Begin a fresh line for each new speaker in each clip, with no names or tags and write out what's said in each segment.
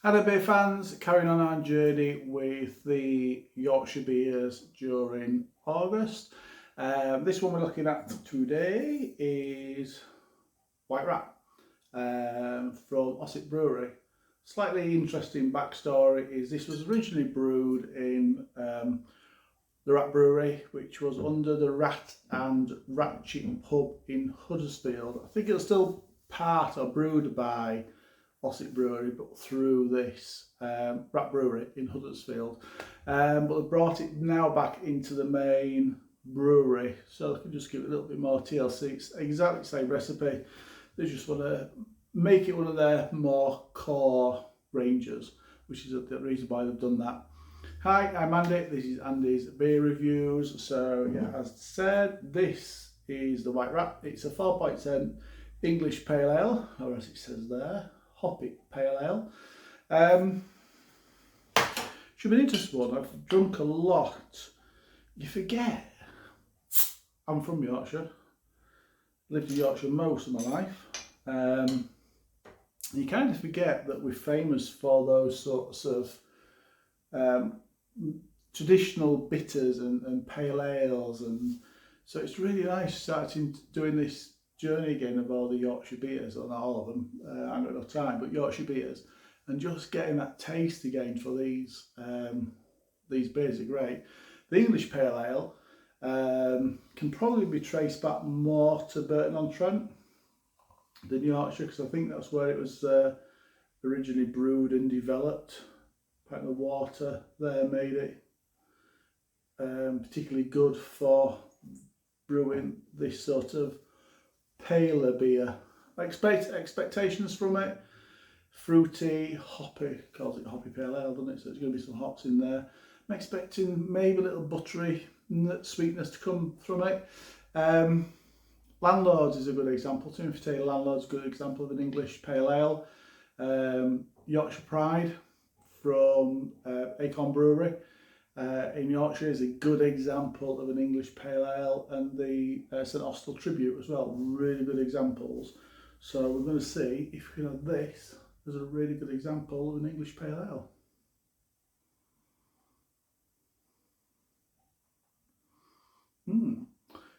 Hello beer fans, carrying on our journey with the Yorkshire beers during August. This one we're looking at today is White Rat from Ossett Brewery. Slightly interesting backstory is this was originally brewed in the Rat Brewery, which was under the Rat and Ratchet pub in Huddersfield. I think it's still part or brewed by Ossett Brewery, but through this Rat Brewery in Huddersfield. But they brought it now back into the main brewery, so I can just give it a little bit more TLC. It's exactly the same recipe. They just want to make it one of their more core ranges, which is the reason why they've done that. Hi, I'm Andy. This is Andy's Beer Reviews. So yeah, as said, this is the White Rat. It's a 4% English Pale Ale, or as it says there, hoppy pale ale. Should be an interesting one. I've drunk a lot. You forget I'm from Yorkshire. Lived in Yorkshire most of my life. You kind of forget that we're famous for those sorts of traditional bitters and pale ales, and so it's really nice starting doing this journey again of all the Yorkshire beers, or not all of them, I haven't got enough time, but Yorkshire beers, and just getting that taste again for these beers are great. The English Pale Ale can probably be traced back more to Burton-on-Trent than Yorkshire, because I think that's where it was originally brewed and developed. Apparently the water there made it particularly good for brewing this sort of paler beer. Expectations from it: fruity, hoppy, calls it hoppy pale ale, doesn't it? So there's going to be some hops in there. I'm expecting maybe a little buttery sweetness to come from it. Landlords is a good example. Timothy Taylor Landlords is a good example of an English pale ale. Yorkshire Pride from Acorn Brewery in Yorkshire is a good example of an English pale ale, and the St Austell Tribute as well, really good examples. So we're going to see if we can have this as a really good example of an English pale ale.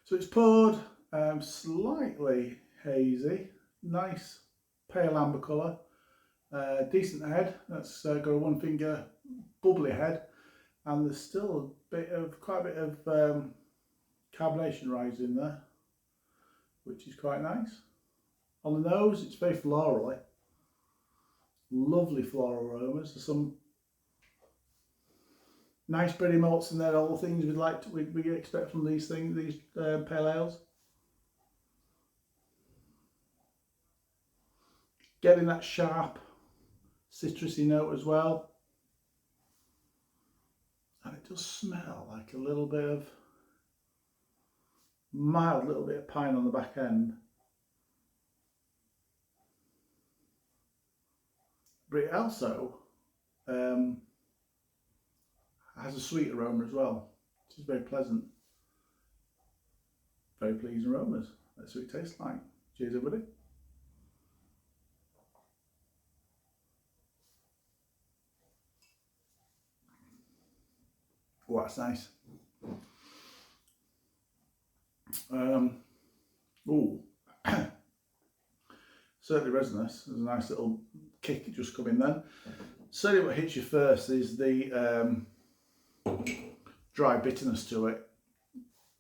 So it's poured slightly hazy, nice pale amber colour, decent head. That's got a one finger bubbly head. And there's still quite a bit of carbonation rise in there, which is quite nice. On the nose, it's very florally. Lovely floral aromas. There's some nice bready malts in there. All the things we expect from these pale ales. Getting that sharp citrusy note as well. And it does smell like a little bit of mild little bit of pine on the back end. But it also has a sweet aroma as well, which is very pleasant. Very pleasing aromas. That's what it tastes like. Cheers everybody. Oh, that's nice. Certainly resinous. There's a nice little kick just coming then. Certainly what hits you first is the dry bitterness to it,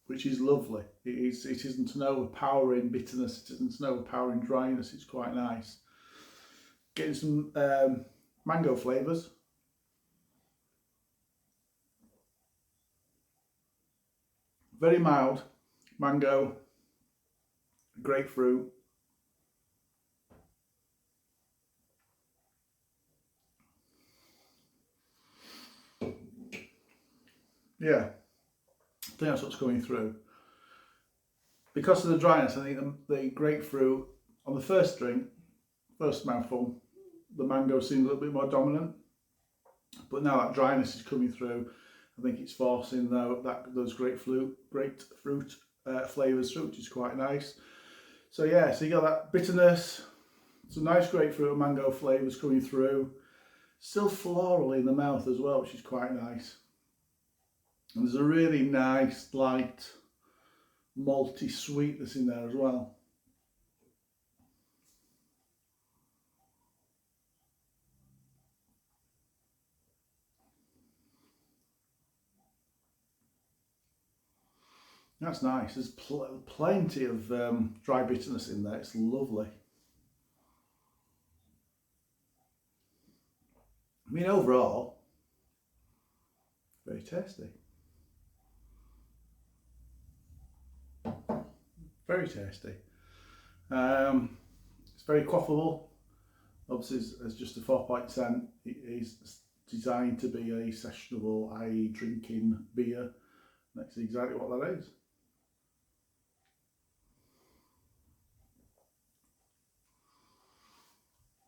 which is lovely. It isn't an overpowering bitterness, it isn't an overpowering dryness, it's quite nice. Getting some mango flavours. Very mild, mango, grapefruit. Yeah, I think that's what's coming through. Because of the dryness, I think the grapefruit on the first drink, first mouthful, the mango seemed a little bit more dominant. But now that dryness is coming through, I think it's forcing those grapefruit flavours through, which is quite nice. So yeah, so you got that bitterness, some nice grapefruit and mango flavours coming through. Still floral in the mouth as well, which is quite nice. And there's a really nice, light, malty sweetness in there as well. That's nice. There's plenty of dry bitterness in there. It's lovely. I mean, overall, very tasty. Very tasty. It's very quaffable. Obviously, as just a 4%, it is designed to be a sessionable, i.e. drinking beer. That's exactly what that is.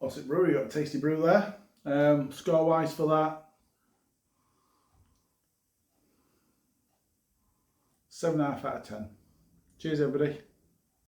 Ossett Brewery, got a tasty brew there. Score wise for that, 7.5 out of 10. Cheers everybody.